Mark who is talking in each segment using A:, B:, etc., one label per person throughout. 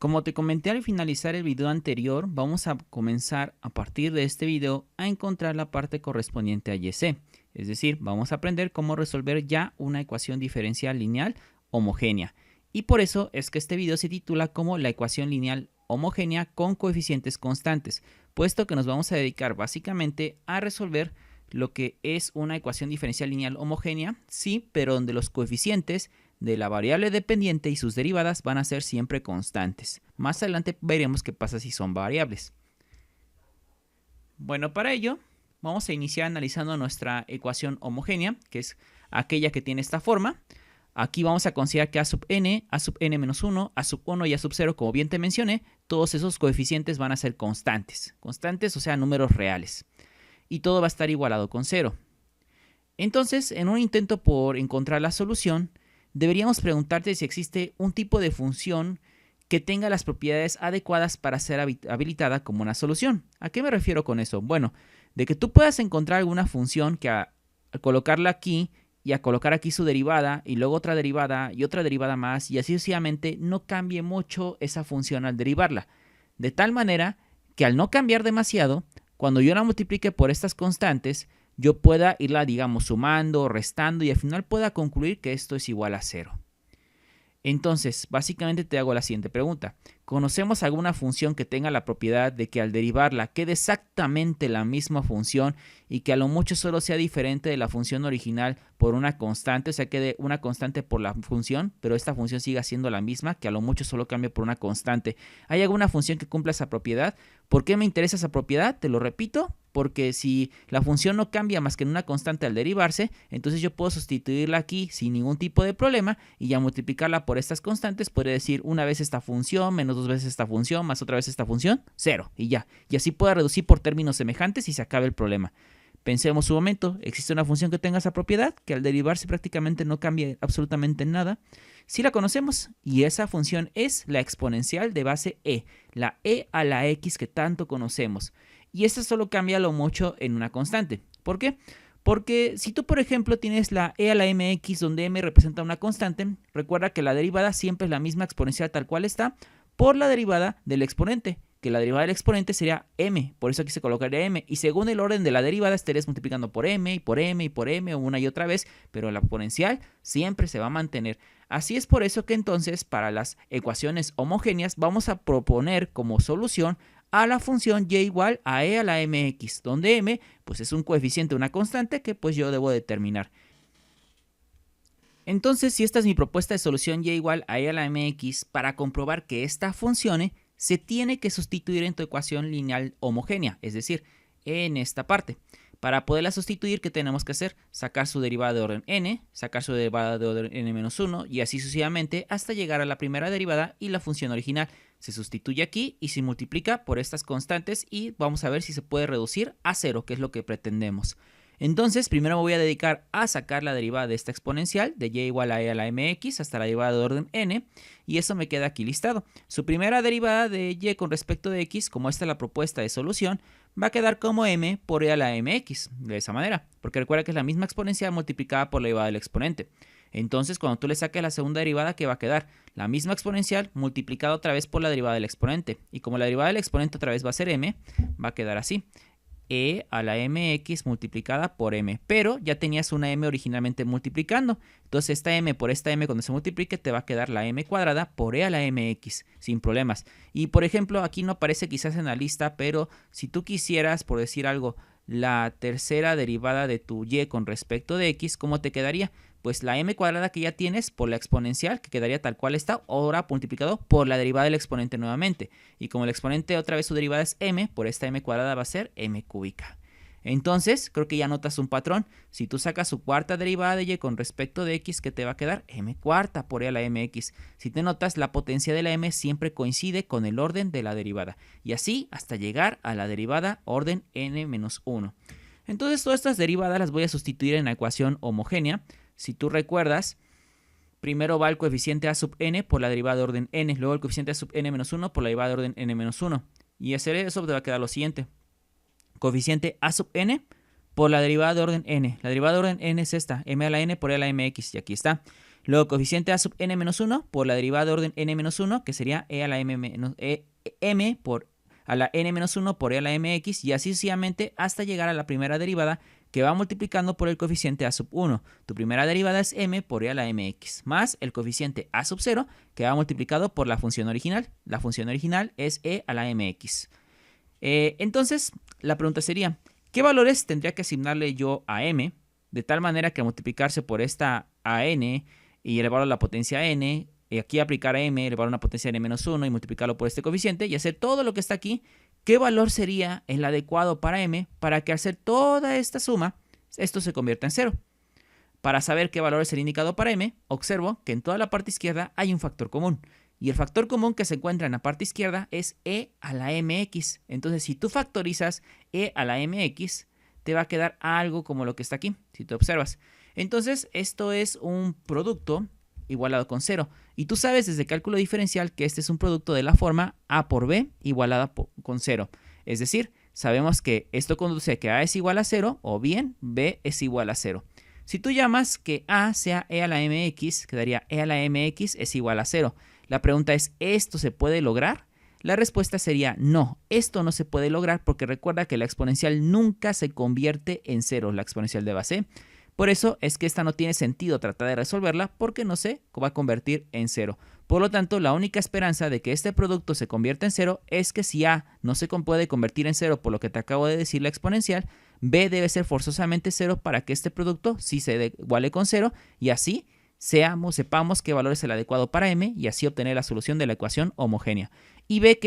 A: Como te comenté al finalizar el video anterior, vamos a comenzar a partir de este video a encontrar la parte correspondiente a YC. Es decir, vamos a aprender cómo resolver ya una ecuación diferencial lineal homogénea. Y por eso es que este video se titula como la ecuación lineal homogénea con coeficientes constantes, puesto que nos vamos a dedicar básicamente a resolver lo que es una ecuación diferencial lineal homogénea, sí, pero donde los coeficientes de la variable dependiente y sus derivadas van a ser siempre constantes. Más adelante veremos qué pasa si son variables. Bueno, para ello vamos a iniciar analizando nuestra ecuación homogénea, que es aquella que tiene esta forma. Aquí vamos a considerar que a sub n menos 1, a sub 1 y a sub 0, como bien te mencioné, todos esos coeficientes van a ser constantes. Constantes, o sea, números reales. Y todo va a estar igualado con 0. Entonces, en un intento por encontrar la solución, deberíamos preguntarte si existe un tipo de función que tenga las propiedades adecuadas para ser habilitada como una solución. ¿A qué me refiero con eso? Bueno, de que tú puedas encontrar alguna función que al colocarla aquí y a colocar aquí su derivada y luego otra derivada y otra derivada más y así sucesivamente no cambie mucho esa función al derivarla. De tal manera que al no cambiar demasiado, cuando yo la multiplique por estas constantes, yo pueda irla, digamos, sumando, restando y al final pueda concluir que esto es igual a 0. Entonces, básicamente te hago la siguiente pregunta. ¿Conocemos alguna función que tenga la propiedad de que al derivarla quede exactamente la misma función y que a lo mucho solo sea diferente de la función original por una constante? O sea, quede una constante por la función, pero esta función siga siendo la misma, que a lo mucho solo cambie por una constante. ¿Hay alguna función que cumpla esa propiedad? ¿Por qué me interesa esa propiedad? Te lo repito. Porque si la función no cambia más que en una constante al derivarse, entonces yo puedo sustituirla aquí sin ningún tipo de problema y ya multiplicarla por estas constantes. Podría decir una vez esta función, menos dos veces esta función, más otra vez esta función, 0 y ya. Y así puedo reducir por términos semejantes y se acabe el problema. Pensemos un momento, ¿existe una función que tenga esa propiedad? Que al derivarse prácticamente no cambie absolutamente nada. Sí la conocemos y esa función es la exponencial de base e, la e a la x que tanto conocemos. Y esta solo cambia lo mucho en una constante. ¿Por qué? Porque si tú, por ejemplo, tienes la e a la mx donde m representa una constante, recuerda que la derivada siempre es la misma exponencial tal cual está por la derivada del exponente, que la derivada del exponente sería m, por eso aquí se colocaría m, y según el orden de la derivada estarías multiplicando por m y por m y por m una y otra vez, pero la exponencial siempre se va a mantener. Así es por eso que entonces para las ecuaciones homogéneas vamos a proponer como solución a la función y igual a e a la mx, donde m pues es un coeficiente, una constante que pues yo debo determinar. Entonces, si esta es mi propuesta de solución y igual a e a la mx, para comprobar que esta funcione, se tiene que sustituir en tu ecuación lineal homogénea, es decir, en esta parte. Para poderla sustituir, ¿qué tenemos que hacer? Sacar su derivada de orden n, sacar su derivada de orden n-1 y así sucesivamente hasta llegar a la primera derivada y la función original. Se sustituye aquí y se multiplica por estas constantes y vamos a ver si se puede reducir a 0, que es lo que pretendemos. Entonces, primero me voy a dedicar a sacar la derivada de esta exponencial, de y igual a e a la mx hasta la derivada de orden n, y eso me queda aquí listado. Su primera derivada de y con respecto de x, como esta es la propuesta de solución, va a quedar como m por e a la mx, de esa manera, porque recuerda que es la misma exponencial multiplicada por la derivada del exponente. Entonces, cuando tú le saques la segunda derivada, ¿qué va a quedar? La misma exponencial multiplicada otra vez por la derivada del exponente. Y como la derivada del exponente otra vez va a ser m, va a quedar así. E a la mx multiplicada por m, pero ya tenías una m originalmente multiplicando, entonces esta m por esta m cuando se multiplique te va a quedar la m cuadrada por e a la mx, sin problemas. Y por ejemplo, aquí no aparece quizás en la lista, pero si tú quisieras, por decir algo, la tercera derivada de tu y con respecto de x, ¿cómo te quedaría? Pues la m cuadrada que ya tienes por la exponencial, que quedaría tal cual está, ahora multiplicado por la derivada del exponente nuevamente. Y como el exponente otra vez su derivada es m, por esta m cuadrada va a ser m cúbica. Entonces, creo que ya notas un patrón. Si tú sacas su cuarta derivada de y con respecto de x, ¿qué te va a quedar? M cuarta por e a la mx. Si te notas, la potencia de la m siempre coincide con el orden de la derivada. Y así hasta llegar a la derivada orden n-1. Entonces, todas estas derivadas las voy a sustituir en la ecuación homogénea. Si tú recuerdas, primero va el coeficiente a sub n por la derivada de orden n, luego el coeficiente a sub n-1 por la derivada de orden n-1. Y hacer eso te va a quedar lo siguiente. Coeficiente a sub n por la derivada de orden n. La derivada de orden n es esta, m a la n por e a la mx, y aquí está. Luego coeficiente a sub n menos 1 por la derivada de orden n menos 1, que sería e a la m por a la n menos 1 por e a la mx, y así sucesivamente hasta llegar a la primera derivada, que va multiplicando por el coeficiente a sub 1. Tu primera derivada es m por e a la mx, más el coeficiente a sub 0, que va multiplicado por la función original. La función original es e a la mx. Entonces, la pregunta sería, ¿qué valores tendría que asignarle yo a m? De tal manera que al multiplicarse por esta a n y elevarlo a la potencia n, y aquí aplicar a m, elevar a una potencia n menos 1 y multiplicarlo por este coeficiente y hacer todo lo que está aquí, ¿qué valor sería el adecuado para m para que al hacer toda esta suma, esto se convierta en 0? Para saber qué valor es el indicado para m, observo que en toda la parte izquierda hay un factor común. Y el factor común que se encuentra en la parte izquierda es e a la mx. Entonces, si tú factorizas e a la mx, te va a quedar algo como lo que está aquí, si tú observas. Entonces, esto es un producto igualado con 0. Y tú sabes desde cálculo diferencial que este es un producto de la forma a por b igualada con 0. Es decir, sabemos que esto conduce a que a es igual a 0 o bien b es igual a 0. Si tú llamas que a sea e a la mx, quedaría e a la mx es igual a 0. La pregunta es, ¿esto se puede lograr? La respuesta sería no, esto no se puede lograr porque recuerda que la exponencial nunca se convierte en 0, la exponencial de base. Por eso es que esta no tiene sentido tratar de resolverla porque no se va a convertir en 0. Por lo tanto, la única esperanza de que este producto se convierta en 0 es que si a no se puede convertir en 0 por lo que te acabo de decir la exponencial, b debe ser forzosamente 0 para que este producto sí se iguale con 0 y así sepamos qué valor es el adecuado para m y así obtener la solución de la ecuación homogénea. Y b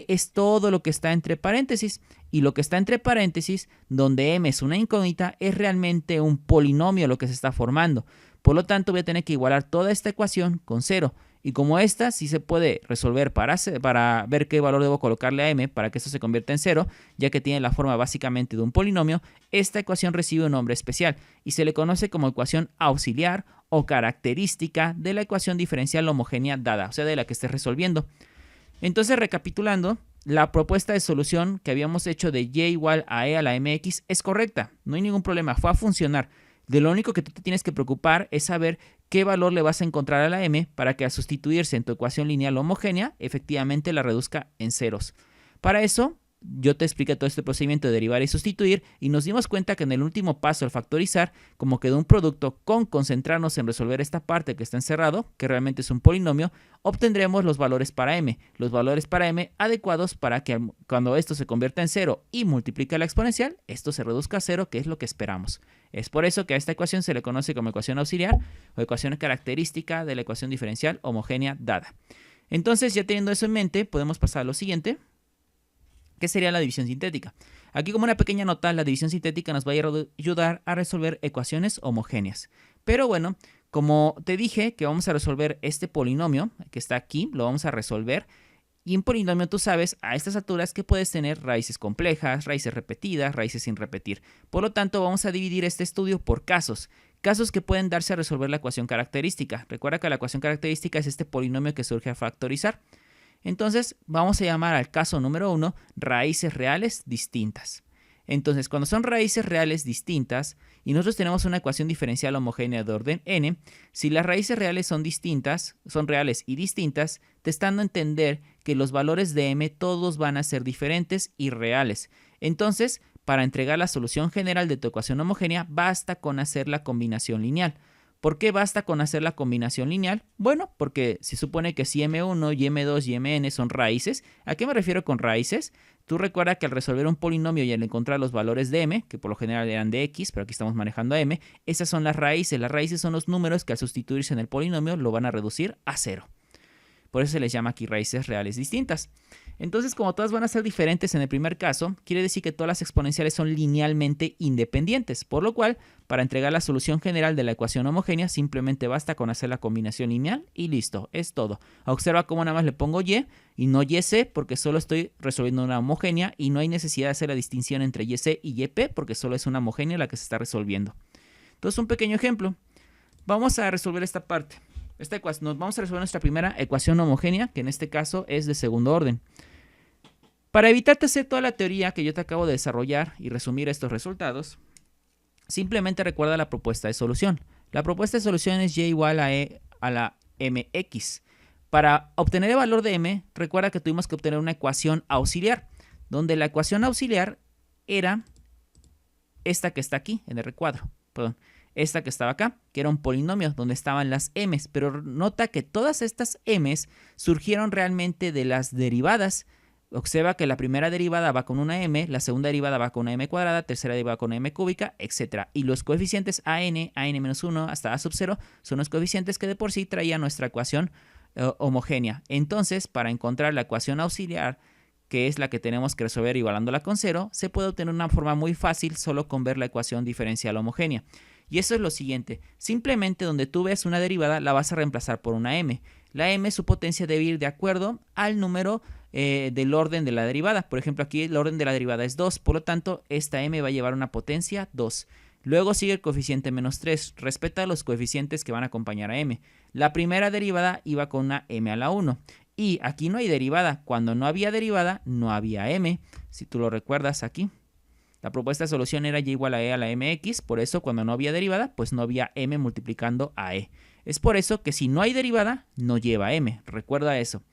A: es todo lo que está entre paréntesis, y lo que está entre paréntesis, donde m es una incógnita, es realmente un polinomio lo que se está formando. Por lo tanto, voy a tener que igualar toda esta ecuación con 0. Y como esta sí se puede resolver para ver qué valor debo colocarle a m para que esto se convierta en 0, ya que tiene la forma básicamente de un polinomio, esta ecuación recibe un nombre especial y se le conoce como ecuación auxiliar o característica de la ecuación diferencial homogénea dada, o sea, de la que estés resolviendo. Entonces, recapitulando, la propuesta de solución que habíamos hecho de y igual a e a la mx es correcta, no hay ningún problema, fue a funcionar. De lo único que tú te tienes que preocupar es saber qué valor le vas a encontrar a la m para que al sustituirse en tu ecuación lineal homogénea, efectivamente la reduzca en ceros. Para eso, yo te expliqué todo este procedimiento de derivar y sustituir y nos dimos cuenta que en el último paso, al factorizar, como quedó un producto con concentrarnos en resolver esta parte que está encerrado, que realmente es un polinomio, obtendremos los valores para m. Los valores para m adecuados para que cuando esto se convierta en 0 y multiplique la exponencial, esto se reduzca a 0, que es lo que esperamos. Es por eso que a esta ecuación se le conoce como ecuación auxiliar o ecuación característica de la ecuación diferencial homogénea dada. Entonces, ya teniendo eso en mente, podemos pasar a lo siguiente, que sería la división sintética. Aquí, como una pequeña nota, la división sintética nos va a ayudar a resolver ecuaciones homogéneas. Pero bueno, como te dije que vamos a resolver este polinomio que está aquí, lo vamos a resolver. Y en polinomio tú sabes a estas alturas que puedes tener raíces complejas, raíces repetidas, raíces sin repetir. Por lo tanto, vamos a dividir este estudio por casos. Casos que pueden darse a resolver la ecuación característica. Recuerda que la ecuación característica es este polinomio que surge a factorizar. Entonces, vamos a llamar al caso número 1 raíces reales distintas. Entonces, cuando son raíces reales distintas y nosotros tenemos una ecuación diferencial homogénea de orden n, si las raíces reales son reales y distintas, te están dando a entender que los valores de m todos van a ser diferentes y reales. Entonces, para entregar la solución general de tu ecuación homogénea, basta con hacer la combinación lineal. ¿Por qué basta con hacer la combinación lineal? Bueno, porque se supone que si m1 y m2 y mn son raíces. ¿A qué me refiero con raíces? Tú recuerda que al resolver un polinomio y al encontrar los valores de m, que por lo general eran de x, pero aquí estamos manejando a m, esas son las raíces. Las raíces son los números que al sustituirse en el polinomio lo van a reducir a 0. Por eso se les llama aquí raíces reales distintas. Entonces, como todas van a ser diferentes en el primer caso, quiere decir que todas las exponenciales son linealmente independientes, por lo cual, para entregar la solución general de la ecuación homogénea, simplemente basta con hacer la combinación lineal y listo, es todo. Observa cómo nada más le pongo y no yc, porque solo estoy resolviendo una homogénea y no hay necesidad de hacer la distinción entre yc y yp, porque solo es una homogénea la que se está resolviendo. Entonces, un pequeño ejemplo. Vamos a resolver esta parte. Vamos a resolver nuestra primera ecuación homogénea, que en este caso es de segundo orden. Para evitarte hacer toda la teoría que yo te acabo de desarrollar y resumir estos resultados, simplemente recuerda la propuesta de solución. La propuesta de solución es y igual a e a la mx. Para obtener el valor de m, recuerda que tuvimos que obtener una ecuación auxiliar, donde la ecuación auxiliar era esta que está aquí, en R cuadro, perdón, esta que estaba acá, que era un polinomio donde estaban las m's, pero nota que todas estas m's surgieron realmente de las derivadas. Observa que la primera derivada va con una m, la segunda derivada va con una m cuadrada, tercera derivada con una m cúbica, etc. Y los coeficientes an-1 hasta a sub 0 son los coeficientes que de por sí traía nuestra ecuación homogénea. Entonces, para encontrar la ecuación auxiliar, que es la que tenemos que resolver igualándola con 0, se puede obtener una forma muy fácil solo con ver la ecuación diferencial homogénea. Y eso es lo siguiente, simplemente donde tú ves una derivada la vas a reemplazar por una m. La m, su potencia debe ir de acuerdo al número del orden de la derivada. Por ejemplo, aquí el orden de la derivada es 2, por lo tanto, esta m va a llevar una potencia 2. Luego sigue el coeficiente menos 3, respeta los coeficientes que van a acompañar a m. La primera derivada iba con una m a la 1. Y aquí no hay derivada. Cuando no había derivada, no había m. Si tú lo recuerdas aquí. La propuesta de solución era y igual a e a la mx. Por eso, cuando no había derivada, pues no había m multiplicando a e. Es por eso que si no hay derivada, no lleva m. Recuerda eso.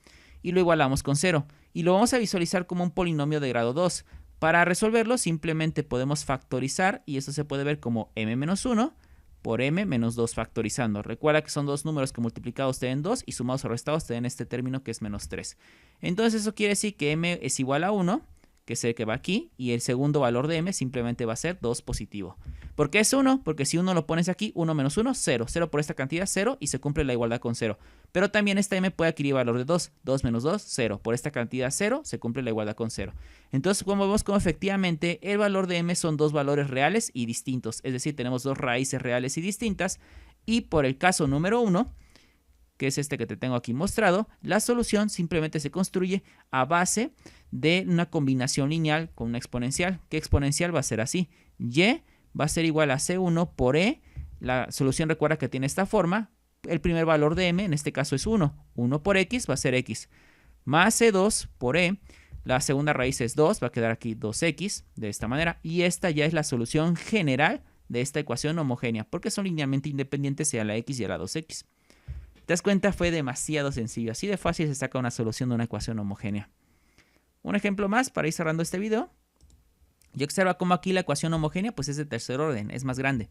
A: Y lo igualamos con 0. Y lo vamos a visualizar como un polinomio de grado 2. Para resolverlo, simplemente podemos factorizar. Y esto se puede ver como m-1 por m menos 2 factorizando. Recuerda que son dos números que multiplicados te den 2 y sumados o restados te den este término que es menos 3. Entonces eso quiere decir que m es igual a 1, que es el que va aquí, y el segundo valor de m simplemente va a ser 2 positivo. ¿Por qué es 1? Porque si 1 lo pones aquí, 1 menos 1, 0. 0 por esta cantidad, 0, y se cumple la igualdad con 0. Pero también esta m puede adquirir valor de 2. 2 menos 2, 0. Por esta cantidad, 0, se cumple la igualdad con 0. Entonces, como vemos como efectivamente el valor de m son dos valores reales y distintos. Es decir, tenemos dos raíces reales y distintas. Y por el caso número 1, que es este que te tengo aquí mostrado, la solución simplemente se construye a base de una combinación lineal con una exponencial. ¿Qué exponencial va a ser así? Y va a ser igual a C1 por E. La solución, recuerda que tiene esta forma. El primer valor de M, en este caso es 1. 1 por X va a ser X. Más C2 por E. La segunda raíz es 2, va a quedar aquí 2X de esta manera. Y esta ya es la solución general de esta ecuación homogénea, porque son linealmente independientes, sea la X y a la 2X. ¿Te das cuenta? Fue demasiado sencillo. Así de fácil se saca una solución de una ecuación homogénea. Un ejemplo más para ir cerrando este video. Y observa cómo aquí la ecuación homogénea pues es de tercer orden, es más grande.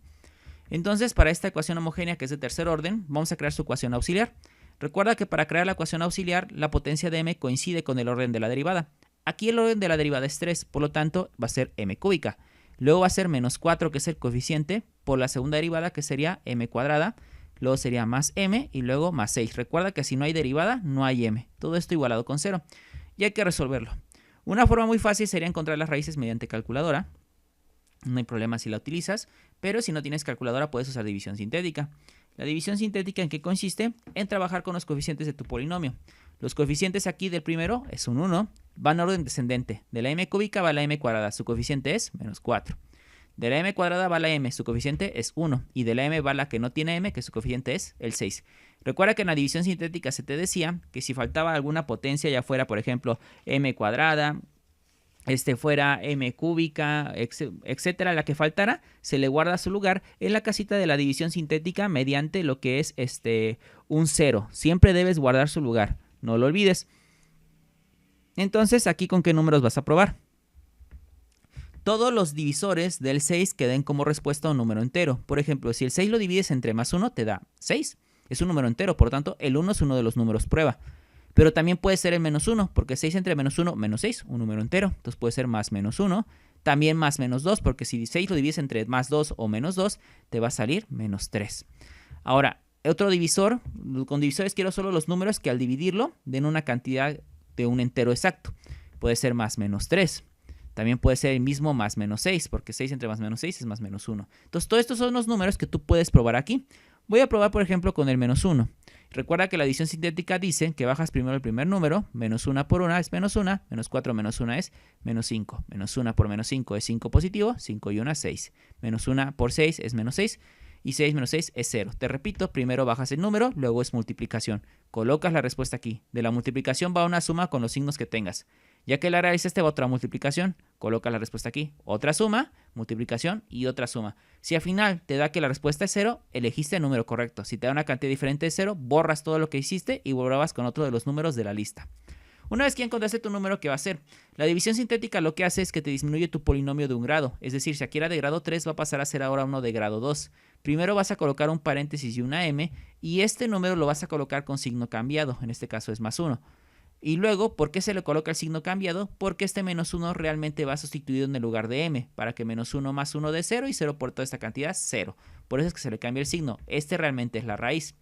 A: Entonces, para esta ecuación homogénea que es de tercer orden, vamos a crear su ecuación auxiliar. Recuerda que para crear la ecuación auxiliar, la potencia de m coincide con el orden de la derivada. Aquí el orden de la derivada es 3, por lo tanto va a ser m cúbica. Luego va a ser menos 4, que es el coeficiente, por la segunda derivada, que sería m cuadrada. Luego sería más m y luego más 6. Recuerda que si no hay derivada, no hay m. Todo esto igualado con 0. Y hay que resolverlo. Una forma muy fácil sería encontrar las raíces mediante calculadora. No hay problema si la utilizas, pero si no tienes calculadora puedes usar división sintética. La división sintética, ¿en qué consiste? En trabajar con los coeficientes de tu polinomio. Los coeficientes aquí del primero es un 1, van en orden descendente. De la m cúbica va a la m cuadrada, su coeficiente es menos 4. De la m cuadrada va la m, su coeficiente es 1. Y de la m va la que no tiene m, que su coeficiente es el 6. Recuerda que en la división sintética se te decía que si faltaba alguna potencia, ya fuera, por ejemplo, m cuadrada, fuera m cúbica, etcétera, la que faltara, se le guarda su lugar en la casita de la división sintética mediante lo que es un 0. Siempre debes guardar su lugar, no lo olvides. Entonces, aquí ¿con qué números vas a probar? Todos los divisores del 6 que den como respuesta un número entero. Por ejemplo, si el 6 lo divides entre más 1, te da 6. Es un número entero, por tanto, el 1 es uno de los números prueba. Pero también puede ser el menos 1, porque 6 entre menos 1, menos 6, un número entero. Entonces puede ser más menos 1. También más menos 2, porque si 6 lo divides entre más 2 o menos 2, te va a salir menos 3. Ahora, otro divisor, con divisores quiero solo los números que al dividirlo den una cantidad de un entero exacto. Puede ser más menos 3. También puede ser el mismo más menos 6, porque 6 entre más menos 6 es más menos 1. Entonces, todos estos son los números que tú puedes probar aquí. Voy a probar, por ejemplo, con el menos 1. Recuerda que la división sintética dice que bajas primero el primer número. Menos 1 por 1 es menos 1. Menos 4 menos 1 es menos 5. Menos 1 por menos 5 es 5 positivo. 5 y 1 es 6. Menos 1 por 6 es menos 6. Y 6 menos 6 es 0. Te repito, primero bajas el número, luego es multiplicación. Colocas la respuesta aquí. De la multiplicación va una suma con los signos que tengas. Ya que la realizaste, va otra multiplicación. Coloca la respuesta aquí. Otra suma, multiplicación y otra suma. Si al final te da que la respuesta es 0, elegiste el número correcto. Si te da una cantidad diferente de 0, borras todo lo que hiciste y borrabas con otro de los números de la lista. Una vez que encontraste tu número, ¿qué va a hacer? La división sintética lo que hace es que te disminuye tu polinomio de un grado. Es decir, si aquí era de grado 3, va a pasar a ser ahora uno de grado 2. Primero vas a colocar un paréntesis y una m, y este número lo vas a colocar con signo cambiado. En este caso es más 1. Y luego, ¿por qué se le coloca el signo cambiado? Porque este menos 1 realmente va sustituido en el lugar de m, para que menos 1 más 1 dé 0 y 0 por toda esta cantidad, 0. Por eso es que se le cambia el signo. Este realmente es la raíz.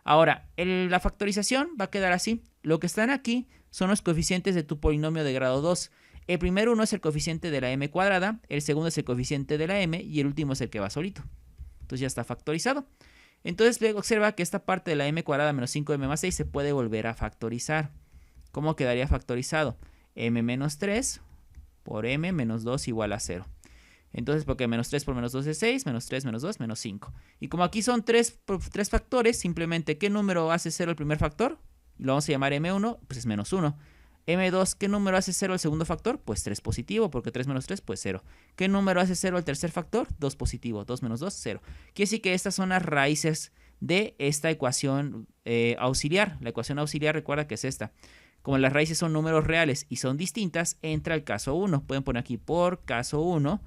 A: Ahora, la factorización va a quedar así. Lo que están aquí son los coeficientes de tu polinomio de grado 2. El primer uno es el coeficiente de la m cuadrada, el segundo es el coeficiente de la m y el último es el que va solito. Entonces ya está factorizado. Entonces luego observa que esta parte de la m cuadrada menos 5m más 6 se puede volver a factorizar. ¿Cómo quedaría factorizado? M menos 3 por m menos 2 igual a 0. Entonces, porque menos 3 por menos 2 es 6, menos 3 menos 2, menos 5. Y como aquí son 3 factores, simplemente, ¿qué número hace 0 el primer factor? Lo vamos a llamar m1, pues es menos 1. m2, ¿qué número hace 0 el segundo factor? Pues 3 positivo, porque 3 menos 3, pues 0. ¿Qué número hace 0 el tercer factor? 2 positivo, 2 menos 2, 0. Quiere decir que estas son las raíces de esta ecuación auxiliar. La ecuación auxiliar, recuerda que es esta. Como las raíces son números reales y son distintas, entra el caso 1. Pueden poner aquí por caso 1.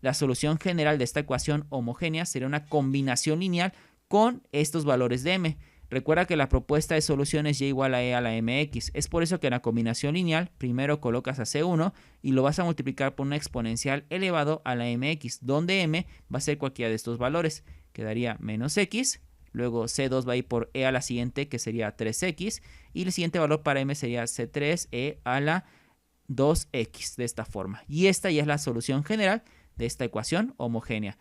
A: La solución general de esta ecuación homogénea sería una combinación lineal con estos valores de m. Recuerda que la propuesta de solución es y igual a e a la mx. Es por eso que en la combinación lineal primero colocas a c1 y lo vas a multiplicar por una exponencial elevado a la mx, donde m va a ser cualquiera de estos valores. Quedaría menos x, luego c2 va a ir por e a la siguiente, que sería 3x, y el siguiente valor para m sería c3 e a la 2x, de esta forma. Y esta ya es la solución general de esta ecuación homogénea.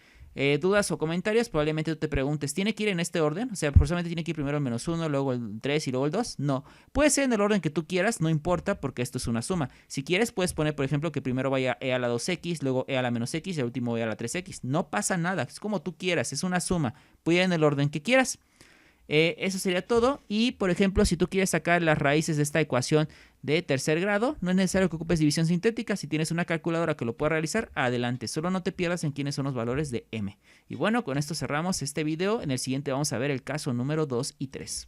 A: ¿Dudas o comentarios? Probablemente tú te preguntes, ¿tiene que ir en este orden? O sea, forzosamente tiene que ir primero el menos 1, luego el 3 y luego el 2. No, puede ser en el orden que tú quieras, no importa porque esto es una suma. Si quieres puedes poner, por ejemplo, que primero vaya e a la 2x, luego e a la menos x y el último e a la 3x. No pasa nada, es como tú quieras, es una suma. Puede ir en el orden que quieras. Eso sería todo. Y por ejemplo, si tú quieres sacar las raíces de esta ecuación de tercer grado, no es necesario que ocupes división sintética. Si tienes una calculadora que lo pueda realizar, adelante. Solo no te pierdas en quiénes son los valores de m. Y bueno, con esto cerramos este video. En el siguiente vamos a ver el caso número 2 y 3.